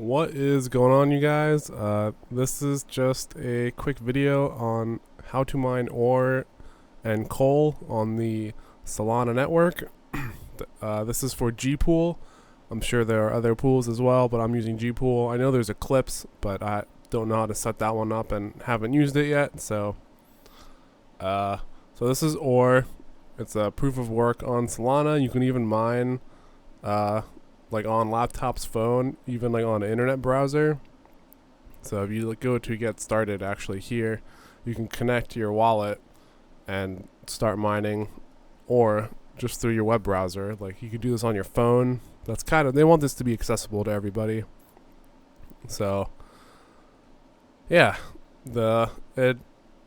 What is going on, you guys? This is just a quick video on how to mine ore and coal on the Solana network. This is for gpool. I'm sure there are other pools as well, but I'm using gpool. I know there's Eclipse, but I don't know how to set that one up and haven't used it yet. So this is ore. It's a proof of work on Solana. You can even mine like on laptop's phone, even like on an internet browser. So if you go to get started, actually here, you can connect your wallet and start mining, or just through your web browser. Like you could do this on your phone. That's they want this to be accessible to everybody. So yeah, it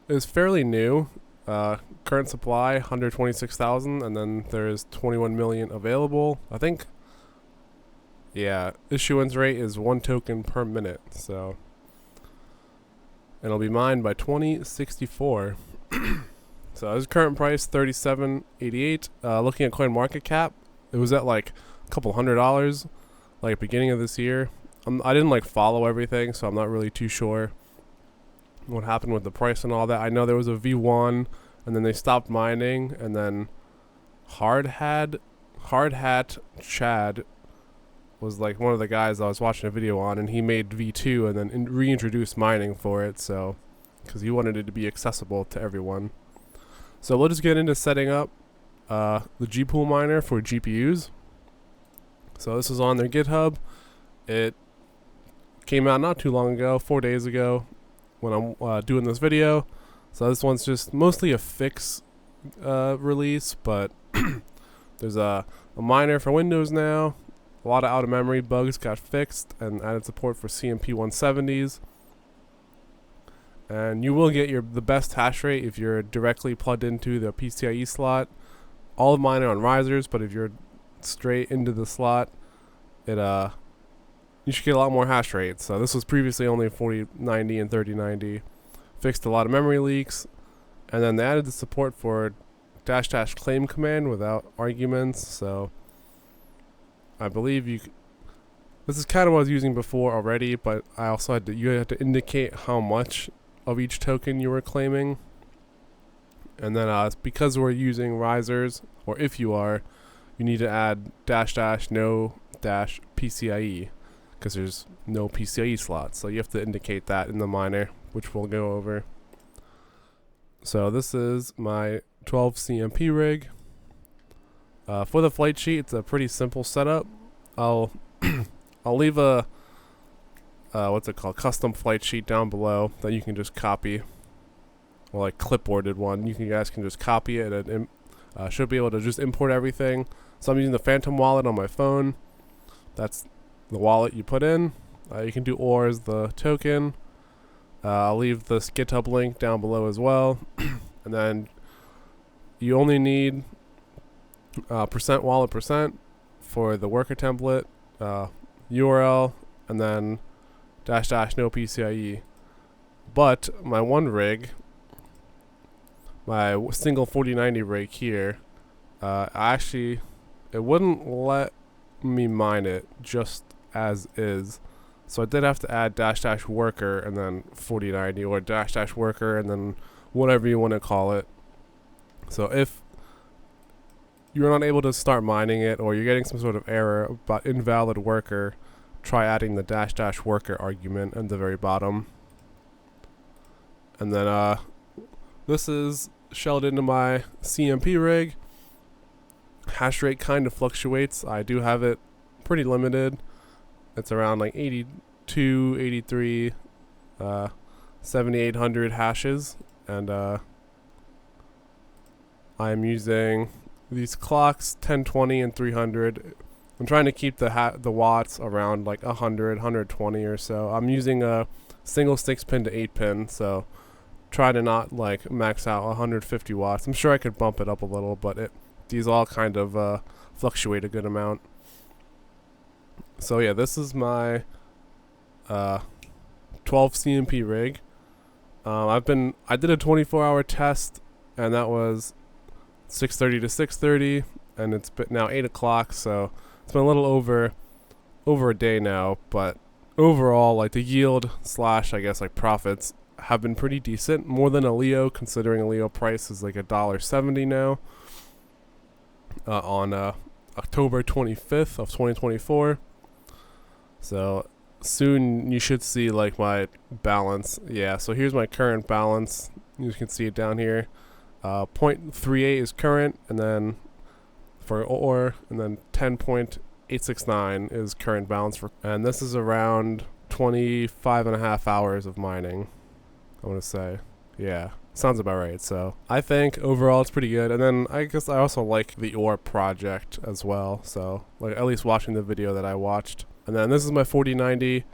is fairly new. Current supply 126,000, and then there's 21 million available. I think. Yeah, issuance rate is 1 token per minute, so it'll be mined by 2064. So his current price 37.88. Looking at coin market cap, it was at like a couple $100, like beginning of this year. I didn't like follow everything, so I'm not really too sure what happened with the price and all that. I know there was a V1, and then they stopped mining, and then Hard Hat Chad was like one of the guys I was watching a video on, and he made V2 and then reintroduced mining for it, so because he wanted it to be accessible to everyone. So we'll just get into setting up the gpool-miner for GPUs. So this is on their GitHub. It came out not too long ago, 4 days ago, when I'm doing this video. So this one's just mostly a fix release, but there's a miner for Windows now. A lot of out-of-memory bugs got fixed and added support for CMP 170s. And you will get the best hash rate if you're directly plugged into the PCIe slot. All of mine are on risers, but if you're straight into the slot, you should get a lot more hash rate. So this was previously only 4090 and 3090. Fixed a lot of memory leaks, and then they added the support for -- claim command without arguments. So I believe this is kind of what I was using before already, but I also you had to indicate how much of each token you were claiming. And then because we're using risers, or if you are, you need to add -- no - PCIe, because there's no PCIe slots. So you have to indicate that in the miner, which we'll go over. So this is my 12 CMP rig. For the Flightsheet, it's a pretty simple setup. I'll leave a custom Flightsheet down below that you can just copy, or like clipboarded one. You guys can just copy it and should be able to just import everything. So I'm using the Phantom wallet on my phone. That's the wallet you put in. You can do ore as the token. I'll leave this GitHub link down below as well. And then you only need %wallet% for the worker template, URL, and then -- no PCIe. But my one rig, my single 4090 rig here, it wouldn't let me mine it just as is. So I did have to add -- worker and then 4090, or -- worker and then whatever you want to call it. So if you're not able to start mining it, or you're getting some sort of error about invalid worker, try adding the -- worker argument at the very bottom. And then this is shelled into my CMP rig. Hash rate kind of fluctuates. I do have it pretty limited. It's around like 82, 83, 7800 hashes, and I'm using these clocks 1020 and 300. I'm trying to keep the watts around like 100, 120 or so. I'm using a single 6-pin to 8-pin, so try to not like max out 150 watts. I'm sure I could bump it up a little, but these all kind of fluctuate a good amount. So yeah, this is my 12 CMP rig. I did a 24-hour test, and that was 6:30 to 6:30, and it's now 8 o'clock, so it's been a little over a day now, but overall, like the yield slash I guess like profits have been pretty decent, more than a Leo, considering a Leo price is like $1.70 now. On October 25th of 2024. So soon you should see like my balance. Yeah, so here's my current balance. You can see it down here. 0.38 is current, and then for ore, and then 10.869 is current balance for, and this is around 25 and a half hours of mining, I want to say. Yeah, sounds about right. So I think overall it's pretty good. And then I guess I also like the ore project as well. So like at least watching the video that I watched. And then this is my 4090,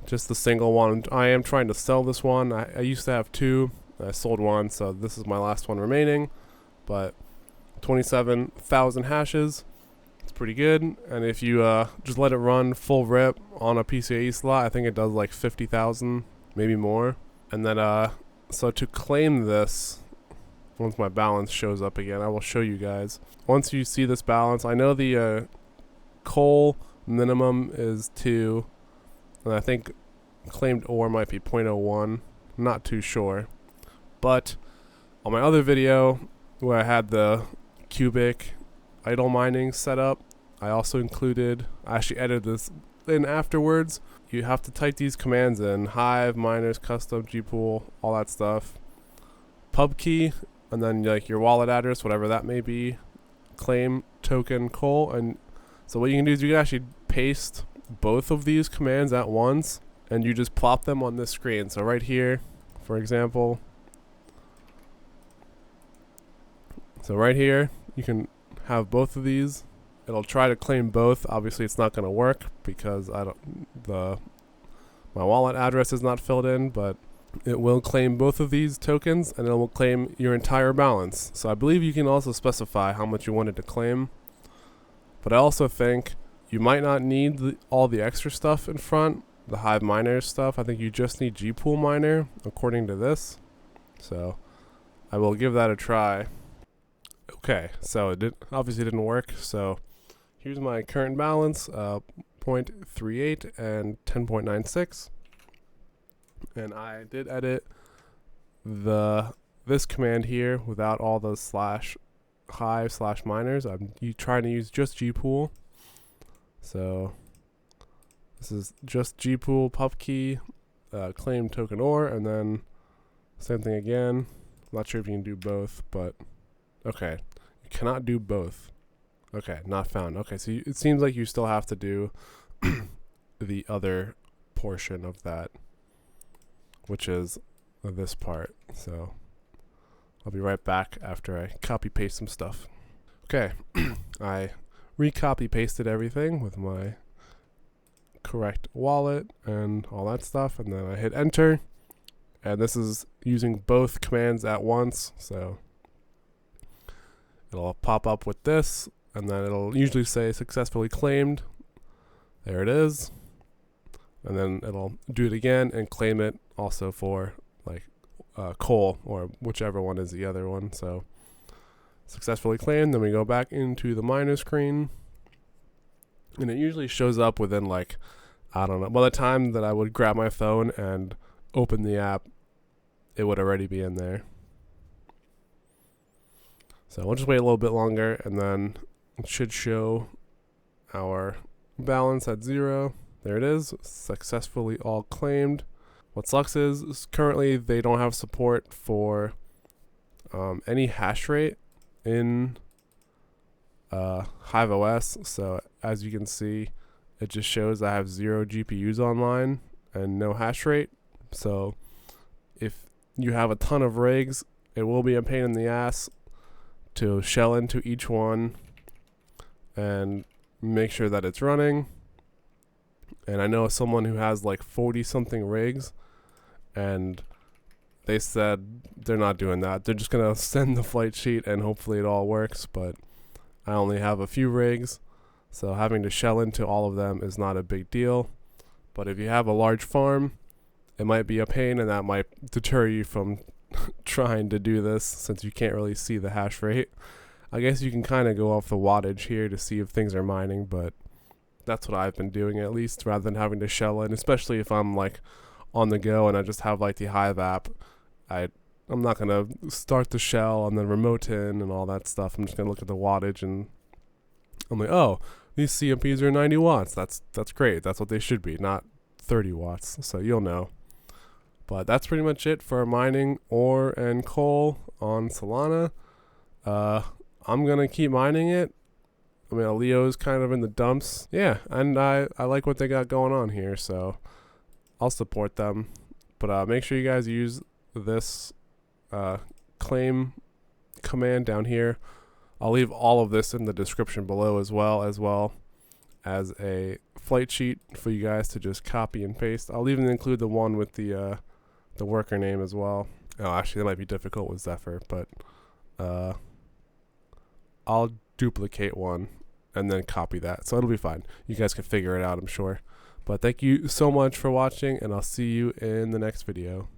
just the single one. I am trying to sell this one. I used to have two. I sold one, so this is my last one remaining. But 27,000 hashes. It's pretty good. And if you just let it run full rip on a PCIe slot, I think it does like 50,000, maybe more. And then so to claim this, once my balance shows up again, I will show you guys. Once you see this balance, I know the coal minimum is 2, and I think claimed ore might be 0.01. I'm not too sure. But on my other video where I had the cubic idle mining set up, I also included, I actually edited this in afterwards. You have to type these commands in: hive, miners, custom, gpool, all that stuff. Pubkey, and then like your wallet address, whatever that may be. Claim, token, coal. And so what you can do is you can actually paste both of these commands at once, and you just plop them on this screen. So right here, for example. So right here, you can have both of these. It'll try to claim both. Obviously, it's not going to work because my wallet address is not filled in, but it will claim both of these tokens, and it will claim your entire balance. So I believe you can also specify how much you wanted to claim. But I also think you might not need all the extra stuff in front, the hive miner stuff. I think you just need gpool-miner, according to this. So I will give that a try. Okay, so it obviously didn't work. So here's my current balance, 0.38 and 10.96. And I did edit this command here without all those slash hive slash miners. I'm trying to use just gpool. So this is just gpool pubkey, claim token ore, and then same thing again. I'm not sure if you can do both, but okay, you cannot do both. Okay, not found. Okay, so it seems like you still have to do the other portion of that, which is this part. So I'll be right back after I copy paste some stuff. Okay, I recopy pasted everything with my correct wallet and all that stuff, and then I hit enter, and this is using both commands at once. So it'll pop up with this, and then it'll usually say successfully claimed. There it is. And then it'll do it again and claim it also for like coal, or whichever one is the other one. So successfully claimed. Then we go back into the miner screen, and it usually shows up within like, I don't know, by the time that I would grab my phone and open the app, it would already be in there. So we'll just wait a little bit longer, and then it should show our balance at 0. There it is, successfully all claimed. What sucks is currently they don't have support for any hash rate in Hive OS. So as you can see, it just shows I have 0 GPUs online and no hash rate. So if you have a ton of rigs, it will be a pain in the ass to shell into each one and make sure that it's running. And I know someone who has like 40 something rigs, and they said they're not doing that. They're just gonna send the flight sheet and hopefully it all works. But I only have a few rigs, so having to shell into all of them is not a big deal. But if you have a large farm, it might be a pain, and that might deter you from trying to do this, since you can't really see the hash rate. I guess you can kind of go off the wattage here to see if things are mining, but That's what I've been doing, at least, rather than having to shell in, especially if I'm like on the go and I just have like the Hive app. I'm not gonna start the shell and then remote in and all that stuff. I'm just gonna look at the wattage and I'm like, oh, these CMPs are 90 watts. That's great. That's what they should be, not 30 watts. So you'll know. But that's pretty much it for mining ore and coal on Solana. I'm gonna keep mining it. I mean, Leo's kind of in the dumps. Yeah, and I like what they got going on here, so I'll support them. But make sure you guys use this claim command down here. I'll leave all of this in the description below as well as a flight sheet for you guys to just copy and paste. I'll even include the one with the worker name as well. Oh, actually, that might be difficult with Zephyr, but I'll duplicate one and then copy that, so it'll be fine. You guys can figure it out, I'm sure. But thank you so much for watching, and I'll see you in the next video.